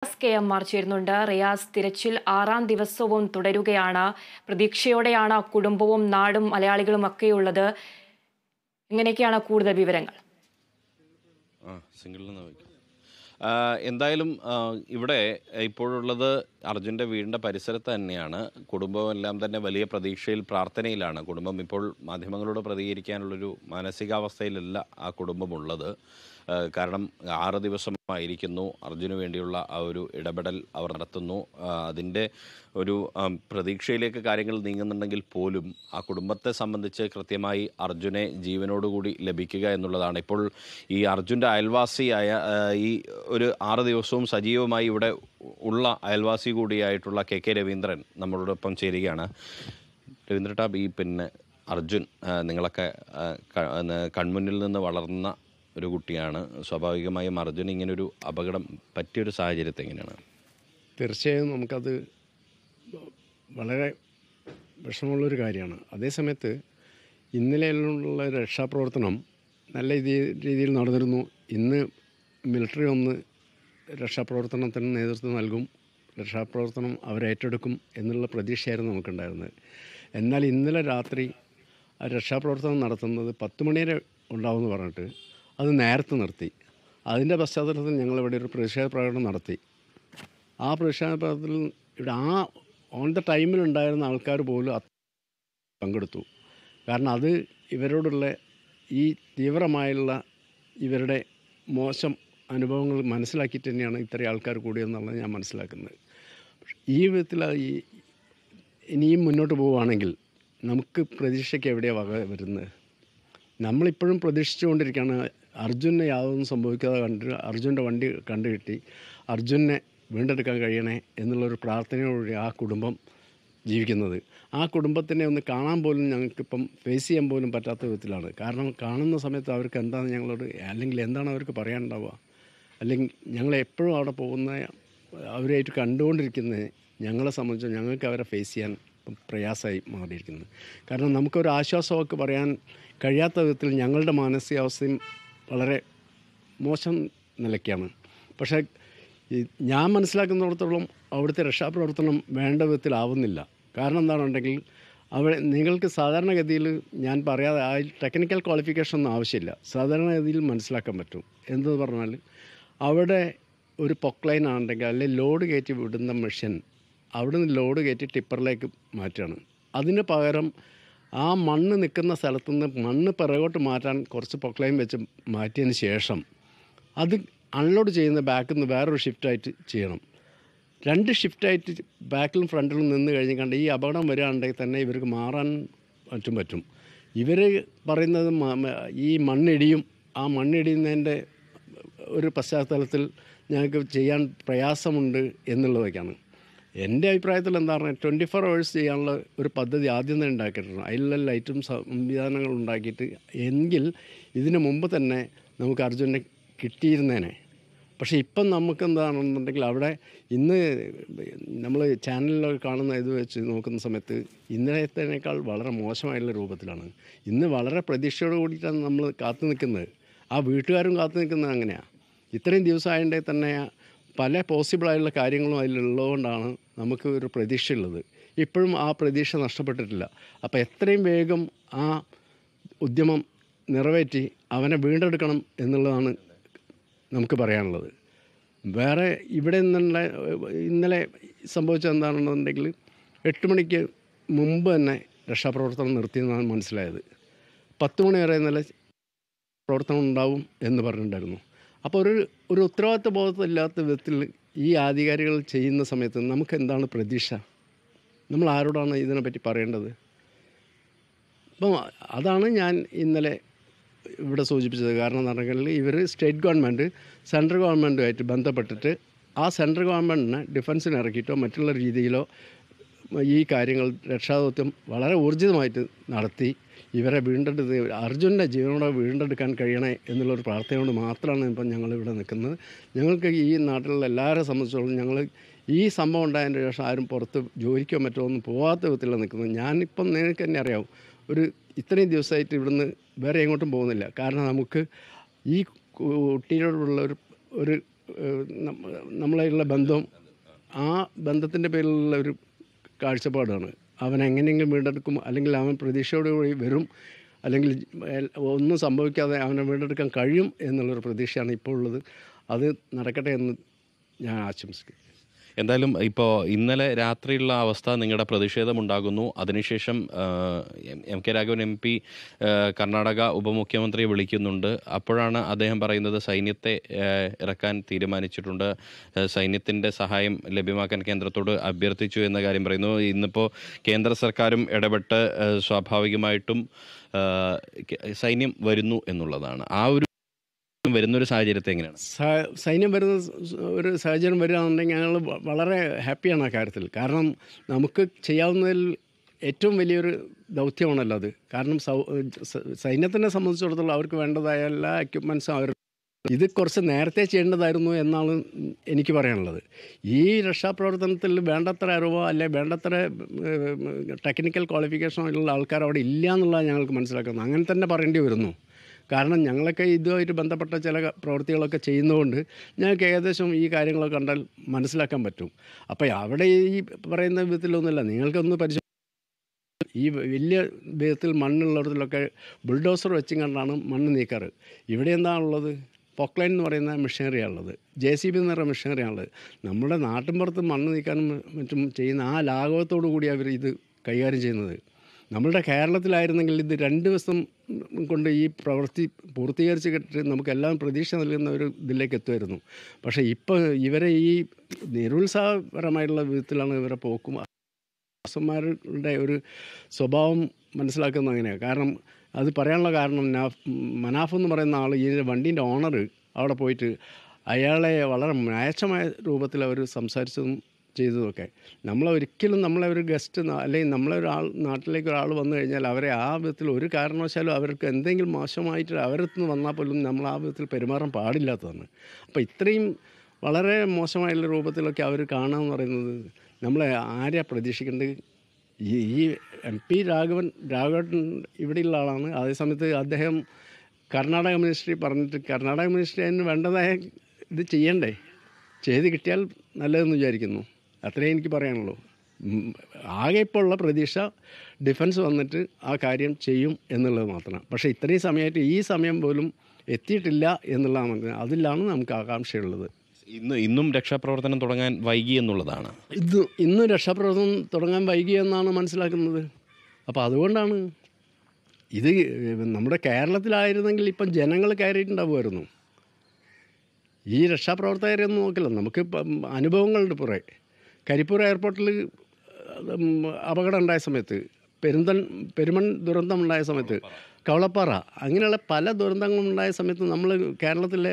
കെ.എം.ആർ ചേരുന്നുണ്ട്. റിയാസ്, തിരച്ചിൽ 6ാം ദിവസവും തുടരുകയാണ്. പ്രതീക്ഷയോടെയാണ് കുടുംബവും നാടും മലയാളികളും ഒക്കെയുള്ളത്. ഇങ്ങനെയൊക്കെയാണ് കൂടുതൽ വിവരങ്ങൾ. എന്തായാലും ഇവിടെ ഇപ്പോഴുള്ളത് അർജുൻ്റെ വീടിൻ്റെ പരിസരത്ത് തന്നെയാണ്. കുടുംബമെല്ലാം തന്നെ വലിയ പ്രതീക്ഷയിൽ, പ്രാർത്ഥനയിലാണ്. കുടുംബം ഇപ്പോൾ മാധ്യമങ്ങളോട് പ്രതികരിക്കാനുള്ളൊരു മാനസികാവസ്ഥയിലല്ല ആ കുടുംബമുള്ളത്. കാരണം 6 ദിവസമായിരിക്കുന്നു അർജുന് വേണ്ടിയുള്ള ആ ഒരു ഇടപെടൽ അവർ നടത്തുന്നു. അതിൻ്റെ ഒരു പ്രതീക്ഷയിലേക്ക് കാര്യങ്ങൾ നീങ്ങുന്നുണ്ടെങ്കിൽ പോലും ആ കുടുംബത്തെ സംബന്ധിച്ച് കൃത്യമായി അർജുനെ ജീവനോടുകൂടി ലഭിക്കുക എന്നുള്ളതാണ്. ഇപ്പോൾ ഈ അർജുൻ്റെ അയൽവാസിയായ ഈ ഒരു 6 ദിവസവും സജീവമായി ഇവിടെ ഉള്ള അയൽവാസി കൂടിയായിട്ടുള്ള കെ രവീന്ദ്രൻ നമ്മളോടൊപ്പം ചേരുകയാണ്. രവീന്ദ്രേട്ടാ, ഈ അർജുൻ നിങ്ങളൊക്കെ കൺമുന്നിൽ നിന്ന് വളർന്ന ഒരു കുട്ടിയാണ്. സ്വാഭാവികമായും അർജുന് ഇങ്ങനൊരു അപകടം പറ്റിയൊരു സാഹചര്യത്തെ എങ്ങനെയാണ്? തീർച്ചയായും നമുക്കത് വളരെ വിഷമമുള്ളൊരു കാര്യമാണ്. അതേസമയത്ത് ഇന്നലെയുള്ള രക്ഷാപ്രവർത്തനം നല്ല രീതിയിൽ നടന്നിരുന്നു. ഇന്ന് മിലിറ്ററി ഒന്ന് രക്ഷാപ്രവർത്തനത്തിന് നേതൃത്വം നൽകും, രക്ഷാപ്രവർത്തനം അവരേറ്റെടുക്കും എന്നുള്ള പ്രതീക്ഷയായിരുന്നു നമുക്കുണ്ടായിരുന്നത്. എന്നാൽ ഇന്നലെ രാത്രി ആ രക്ഷാപ്രവർത്തനം നടത്തുന്നത് 10 മണി വരെ ഉണ്ടാവുമെന്ന് പറഞ്ഞിട്ട് അത് നേരത്തെ നിർത്തി. അതിൻ്റെ പശ്ചാത്തലത്തിൽ ഞങ്ങളിവിടെ ഒരു പ്രതിഷേധ പ്രകടനം നടത്തി. ആ പ്രതിഷേധ പ്രകടനത്തിൽ ഇവിടെ ഓൺ ദ ടൈമിലുണ്ടായിരുന്ന ആൾക്കാർ പോലും പങ്കെടുത്തു. കാരണം അത് ഇവരോടുള്ള ഈ തീവ്രമായുള്ള ഇവരുടെ മോശം അനുഭവങ്ങൾ മനസ്സിലാക്കിയിട്ട് തന്നെയാണ് ഇത്രയും ആൾക്കാർ കൂടിയെന്നുള്ളത് ഞാൻ മനസ്സിലാക്കുന്നത്. ഈ വിധത്തിൽ ഇനിയും മുന്നോട്ട് പോവുകയാണെങ്കിൽ നമുക്ക് പ്രതീക്ഷയ്ക്ക് എവിടെയാണ് വക വരുന്നത്? നമ്മളിപ്പോഴും പ്രതീക്ഷിച്ചുകൊണ്ടിരിക്കുകയാണ് അർജുനെ യാതൊന്നും സംഭവിക്കാതെ കണ്ടിട്ട് അർജുൻ്റെ വണ്ടി കണ്ടുകിട്ടി അർജുനെ വീണ്ടെടുക്കാൻ കഴിയണേ എന്നുള്ളൊരു പ്രാർത്ഥനയോടുകൂടി ആ കുടുംബം ജീവിക്കുന്നത്. ആ കുടുംബത്തിനെ ഒന്ന് കാണാൻ പോലും ഞങ്ങൾക്കിപ്പം ഫേസ് ചെയ്യാൻ പോലും പറ്റാത്ത വിധത്തിലാണ്. കാരണം കാണുന്ന സമയത്ത് അവർക്ക് എന്താണ് ഞങ്ങളോട്, അല്ലെങ്കിൽ എന്താണ് അവർക്ക് പറയാനുണ്ടാവുക, അല്ലെങ്കിൽ ഞങ്ങളെപ്പോഴും അവിടെ പോകുന്ന അവരായിട്ട് കണ്ടുകൊണ്ടിരിക്കുന്നത് ഞങ്ങളെ സംബന്ധിച്ച് ഞങ്ങൾക്ക് അവരെ ഫേസ് ചെയ്യാൻ പ്രയാസമായി മാറിയിരിക്കുന്നത്. കാരണം നമുക്കൊരു ആശ്വാസമൊക്കെ പറയാൻ കഴിയാത്ത വിധത്തിൽ ഞങ്ങളുടെ മാനസികാവസ്ഥയും വളരെ മോശം നിലയ്ക്കാണ്. പക്ഷേ ഞാൻ മനസ്സിലാക്കുന്നിടത്തോളം അവിടുത്തെ രക്ഷാപ്രവർത്തനം വേണ്ട വിധത്തിലാവുന്നില്ല. കാരണം എന്താണെന്നുണ്ടെങ്കിൽ നിങ്ങൾക്ക് സാധാരണഗതിയിൽ ഞാൻ പറയാതെ ആ ടെക്നിക്കൽ ക്വാളിഫിക്കേഷൻ ഒന്നും ആവശ്യമില്ല, സാധാരണഗതിയിൽ മനസ്സിലാക്കാൻ പറ്റും. എന്തെന്ന് പറഞ്ഞാൽ അവിടെ ഒരു പൊക്ലൈൻ ആണെങ്കിൽ അല്ലെങ്കിൽ ലോഡ് കയറ്റി വിടുന്ന മെഷീൻ അവിടെ നിന്ന് ലോഡ് കയറ്റി ടിപ്പറിലേക്ക് മാറ്റുകയാണ്. അതിന് പകരം ആ മണ്ണ് നിൽക്കുന്ന സ്ഥലത്തുനിന്ന് മണ്ണ് പിറകോട്ട് മാറ്റാൻ കുറച്ച് പൊക്ലൈൻ വെച്ച് മാറ്റിയതിന് ശേഷം അത് അൺലോഡ് ചെയ്യുന്ന ബാക്കിൽ നിന്ന് വേറൊരു ഷിഫ്റ്റായിട്ട് ചെയ്യണം. 2 ഷിഫ്റ്റായിട്ട് ബാക്കിലും ഫ്രണ്ടിലും നിന്ന് കഴിഞ്ഞ് കണ്ട് ഈ അപകടം വരികയാണെങ്കിൽ തന്നെ ഇവർക്ക് മാറാൻ പറ്റും. ഇവർ പറയുന്നത് ഈ മണ്ണിടിയും, ആ മണ്ണിടിയുന്നതിൻ്റെ ഒരു പശ്ചാത്തലത്തിൽ ഞങ്ങൾക്ക് ചെയ്യാൻ പ്രയാസമുണ്ട് എന്നുള്ളതൊക്കെയാണ്. എൻ്റെ അഭിപ്രായത്തിൽ എന്താ പറഞ്ഞാൽ 24 hours ചെയ്യാനുള്ള ഒരു പദ്ധതി ആദ്യം തന്നെ ഉണ്ടാക്കിയിട്ടുണ്ട്. അതിലുള്ള ലൈറ്റും സംവിധാനങ്ങൾ ഉണ്ടാക്കിയിട്ട് എങ്കിൽ ഇതിന് മുമ്പ് തന്നെ നമുക്ക് അർജുനെ കിട്ടിയിരുന്നേനെ. പക്ഷേ ഇപ്പം നമുക്ക് എന്താണെന്നുണ്ടെങ്കിൽ അവിടെ ഇന്ന് നമ്മൾ ചാനലിലൊക്കെ കാണുന്ന ഇത് വെച്ച് നോക്കുന്ന സമയത്ത് ഇന്നലത്തേനേക്കാൾ വളരെ മോശമായുള്ള രൂപത്തിലാണ്. ഇന്ന് വളരെ പ്രതീക്ഷയോട് കൂടിയിട്ടാണ് നമ്മൾ കാത്തു നിൽക്കുന്നത്. ആ വീട്ടുകാരും കാത്തു നിൽക്കുന്നത് അങ്ങനെയാണ്. ഇത്രയും ദിവസമായതിൻ്റെ തന്നെ പല പോസിബിളായുള്ള കാര്യങ്ങളും അതിലുള്ളതുകൊണ്ടാണ് നമുക്ക് ഒരു പ്രതീക്ഷയുള്ളത്. ഇപ്പോഴും ആ പ്രതീക്ഷ നഷ്ടപ്പെട്ടിട്ടില്ല. അപ്പോൾ എത്രയും വേഗം ആ ഉദ്യമം നിറവേറ്റി അവനെ വീണ്ടെടുക്കണം എന്നുള്ളതാണ് നമുക്ക് പറയാനുള്ളത്. വേറെ ഇവിടെ നിന്നുള്ള ഇന്നലെ സംഭവിച്ചത് എന്താണെന്നുണ്ടെങ്കിൽ 8 മണിക്ക് മുമ്പ് തന്നെ രക്ഷാപ്രവർത്തനം നിർത്തിയെന്നാണ് മനസ്സിലായത്. 10 മണി വരെ ഇന്നലെ പ്രവർത്തനം ഉണ്ടാവും എന്ന് പറഞ്ഞിട്ടുണ്ടായിരുന്നു. അപ്പോൾ ഒരു ഉത്തരവാദിത്വ ബോധമില്ലാത്ത വിധത്തിൽ ഈ ആധികാരികൾ ചെയ്യുന്ന സമയത്ത് നമുക്ക് എന്താണ് പ്രതീക്ഷ? നമ്മൾ ആരോടാണ് ഇതിനെപ്പറ്റി പറയേണ്ടത്? അപ്പം അതാണ് ഞാൻ ഇന്നലെ ഇവിടെ സൂചിപ്പിച്ചത്. കാരണം എന്ന് പറഞ്ഞാൽ ഇവർ സ്റ്റേറ്റ് ഗവൺമെൻറ് സെൻട്രൽ ഗവൺമെൻറ്റുമായിട്ട് ബന്ധപ്പെട്ടിട്ട് ആ സെൻട്രൽ ഗവൺമെൻറ്റിനെ ഡിഫൻസിന് ഇറക്കിയിട്ടോ മറ്റുള്ള രീതിയിലോ ഈ കാര്യങ്ങൾ രക്ഷാദൗത്യം വളരെ ഊർജിതമായിട്ട് നടത്തി ഇവരെ അർജുൻ്റെ ജീവനോടെ വീണ്ടെടുക്കാൻ കഴിയണേ എന്നുള്ളൊരു പ്രാർത്ഥനയോട് മാത്രമാണ് ഇപ്പം ഞങ്ങളിവിടെ നിൽക്കുന്നത്. ഞങ്ങൾക്ക് ഈ നാട്ടിലുള്ള എല്ലാവരെ സംബന്ധിച്ചോളം ഞങ്ങൾ ഈ സംഭവം ഉണ്ടായതിൻ്റെ ശേഷം ആരും പുറത്ത് ജോലിക്കോ മറ്റോ ഒന്നും പോകാത്ത വിധത്തിലാണ് നിൽക്കുന്നത്. ഞാനിപ്പം നിങ്ങൾക്ക് തന്നെ അറിയാവും, ഇത്രയും ദിവസമായിട്ട് ഇവിടുന്ന് വേറെ എങ്ങോട്ടും പോകുന്നില്ല. കാരണം നമുക്ക് ഈ കുട്ടിയോടുള്ള ഒരു നമ്മളായിട്ടുള്ള ബന്ധം, ആ ബന്ധത്തിൻ്റെ പേരിലുള്ള ഒരു കാഴ്ചപ്പാടാണ്. അവൻ എങ്ങനെയെങ്കിലും വീണ്ടെടുക്കും, അല്ലെങ്കിൽ അവൻ പ്രതീക്ഷയോടുകൂടി വരും, അല്ലെങ്കിൽ ഒന്നും സംഭവിക്കാതെ അവനെ വീണ്ടെടുക്കാൻ കഴിയും എന്നുള്ളൊരു പ്രതീക്ഷയാണ് ഇപ്പോൾ ഉള്ളത്. അത് നടക്കട്ടെ എന്ന് ഞാൻ ആശംസിക്കുന്നു. എന്തായാലും ഇപ്പോൾ ഇന്നലെ രാത്രിയുള്ള അവസ്ഥ നിങ്ങളുടെ പ്രതിഷേധമുണ്ടാകുന്നു. അതിനുശേഷം M K Raghavan MP Karnataka ഉപമുഖ്യമന്ത്രിയെ വിളിക്കുന്നുണ്ട്. അപ്പോഴാണ് അദ്ദേഹം പറയുന്നത് സൈന്യത്തെ ഇറക്കാൻ തീരുമാനിച്ചിട്ടുണ്ട്, സൈന്യത്തിൻ്റെ സഹായം ലഭ്യമാക്കാൻ കേന്ദ്രത്തോട് അഭ്യർത്ഥിച്ചു എന്ന കാര്യം പറയുന്നു. ഇന്നിപ്പോൾ കേന്ദ്ര സർക്കാരും ഇടപെട്ട് സ്വാഭാവികമായിട്ടും സൈന്യം വരുന്നു എന്നുള്ളതാണ്. ആ ഒരു വരുന്നൊരു സാഹചര്യത്തെ എങ്ങനെയാണ്? സൈന്യം വരുന്ന ഒരു സാഹചര്യം വരികയാണെന്നുണ്ടെങ്കിൽ ഞങ്ങൾ വളരെ ഹാപ്പിയാണ് ആ കാര്യത്തിൽ. കാരണം നമുക്ക് ചെയ്യാവുന്നതിൽ ഏറ്റവും വലിയൊരു ദൗത്യമാണല്ലോ അത്. കാരണം സൈന്യത്തിനെ സംബന്ധിച്ചിടത്തോളം അവർക്ക് വേണ്ടതായ എല്ലാ എക്യുപ്മെൻറ്റ്സും അവർ ഇത് കുറച്ച് നേരത്തെ ചെയ്യേണ്ടതായിരുന്നു എന്നാണ് എനിക്ക് പറയാനുള്ളത്. ഈ രക്ഷാപ്രവർത്തനത്തിൽ വേണ്ടത്ര അറിവോ അല്ലെ വേണ്ടത്ര ടെക്നിക്കൽ ക്വാളിഫിക്കേഷനോ ഉള്ള ആൾക്കാർ അവിടെ ഇല്ല എന്നുള്ളതാണ് ഞങ്ങൾക്ക് മനസ്സിലാക്കുന്നത്. അങ്ങനെ തന്നെ പറയേണ്ടി വരുന്നു. കാരണം ഞങ്ങളൊക്കെ ഇതുമായിട്ട് ബന്ധപ്പെട്ട ചില പ്രവൃത്തികളൊക്കെ ചെയ്യുന്നതുകൊണ്ട് ഞങ്ങൾക്ക് ഏകദേശം ഈ കാര്യങ്ങളൊക്കെ കണ്ടാൽ മനസ്സിലാക്കാൻ പറ്റും. അപ്പോൾ അവിടെ ഈ പറയുന്ന വിധത്തിലൊന്നുമില്ല. നിങ്ങൾക്കൊന്ന് ഈ വലിയ വിധത്തിൽ മണ്ണുള്ളിടത്തിലൊക്കെ ബുൾഡോസർ വെച്ചും കണ്ടാണ് മണ്ണ് നീക്കാറ്. ഇവിടെ എന്താണുള്ളത്? പൊക്ലൈൻ എന്ന് പറയുന്ന മെഷീനറിയാണുള്ളത്, JCB എന്ന് പറയുന്ന മെഷീനറിയാണുള്ളത്. നമ്മുടെ നാട്ടിൻപുറത്ത് മണ്ണ് നീക്കാനും മറ്റും ചെയ്യുന്ന ആ ലാഘവത്തോടു കൂടി അവർ ഇത് കൈകാര്യം ചെയ്യുന്നത്. നമ്മളുടെ കേരളത്തിലായിരുന്നെങ്കിൽ ഇത് 2 ദിവസം കൊണ്ട് ഈ പ്രവൃത്തി പൂർത്തീകരിച്ച് കിട്ടി നമുക്കെല്ലാം പ്രതീക്ഷ നൽകുന്ന ഒരു ഇതിലേക്ക് എത്തുമായിരുന്നു. പക്ഷേ ഇപ്പോൾ ഇവരെ ഈ നിരുത്സാഹപരമായിട്ടുള്ള വിധത്തിലാണ് ഇവരെ പോക്കും. ദാസന്മാരുടെ ഒരു സ്വഭാവം മനസ്സിലാക്കുന്നത് അങ്ങനെയാണ്. കാരണം അത് പറയാനുള്ള കാരണം മനാഫ് എന്ന് പറയുന്ന ആൾ, ഈ വണ്ടീൻ്റെ ഓണർ അവിടെ പോയിട്ട് അയാളെ വളരെ മ്ലേച്ഛമായ രൂപത്തിൽ അവർ സംസാരിച്ചതും ചെയ്തതൊക്കെ. നമ്മളൊരിക്കലും നമ്മളെ ഒരു ഗസ്റ്റ് അല്ലെങ്കിൽ നമ്മളൊരാൾ നാട്ടിലേക്ക് ഒരാൾ വന്നു കഴിഞ്ഞാൽ അവരെ ആ വിധത്തിൽ ഒരു കാരണവശാലും അവർക്ക് എന്തെങ്കിലും മോശമായിട്ട് അവരടുത്ത് നിന്ന് വന്നാൽ പോലും നമ്മൾ ആ വിധത്തിൽ പെരുമാറാൻ പാടില്ലാത്തതാണ്. അപ്പോൾ ഇത്രയും വളരെ മോശമായുള്ള രൂപത്തിലൊക്കെ അവർ കാണാമെന്ന് പറയുന്നത് നമ്മളെ ആരെയാണ് പ്രതീക്ഷിക്കേണ്ടത്? ഈ MP രാഘവൻ ഇവിടെയുള്ള ആളാണ്. അതേസമയത്ത് അദ്ദേഹം കർണാടക മിനിസ്ട്രി പറഞ്ഞിട്ട് കർണാടക മിനിസ്ട്രി അതിന് വേണ്ടതായ ഇത് ചെയ്യണ്ടേ? ചെയ്ത് കിട്ടിയാൽ നല്ലതെന്ന് വിചാരിക്കുന്നു. അത്രേ എനിക്ക് പറയാനുള്ളൂ. ആകെ ഇപ്പോൾ ഉള്ള പ്രതീക്ഷ ഡിഫൻസ് വന്നിട്ട് ആ കാര്യം ചെയ്യും എന്നുള്ളത് മാത്രമാണ്. പക്ഷേ ഇത്രയും സമയമായിട്ട് ഈ സമയം പോലും എത്തിയിട്ടില്ല എന്നുള്ളതാണ്. അതിലാണ് നമുക്ക് ആകാംക്ഷയുള്ളത്. ഇന്നും രക്ഷാപ്രവർത്തനം തുടങ്ങാൻ വൈകി എന്നുള്ളതാണ്. ഇന്നും രക്ഷാപ്രവർത്തനം തുടങ്ങാൻ വൈകി എന്നാണ് മനസ്സിലാക്കുന്നത്. അപ്പോൾ അതുകൊണ്ടാണ് ഇത് നമ്മുടെ കേരളത്തിലായിരുന്നെങ്കിൽ ഇപ്പം ജനങ്ങൾ കയറിയിട്ടുണ്ടാവുമായിരുന്നു. ഈ രക്ഷാപ്രവർത്തകരെയൊന്നും നോക്കില്ല. നമുക്ക് അനുഭവങ്ങളുണ്ട്. കരിപ്പൂർ എയർപോർട്ടിൽ അപകടം ഉണ്ടായ സമയത്ത്, പെരുമൺ ദുരന്തം ഉണ്ടായ സമയത്ത്, കവളപ്പാറ, അങ്ങനെയുള്ള പല ദുരന്തങ്ങളുണ്ടായ സമയത്ത് നമ്മൾ കേരളത്തിലെ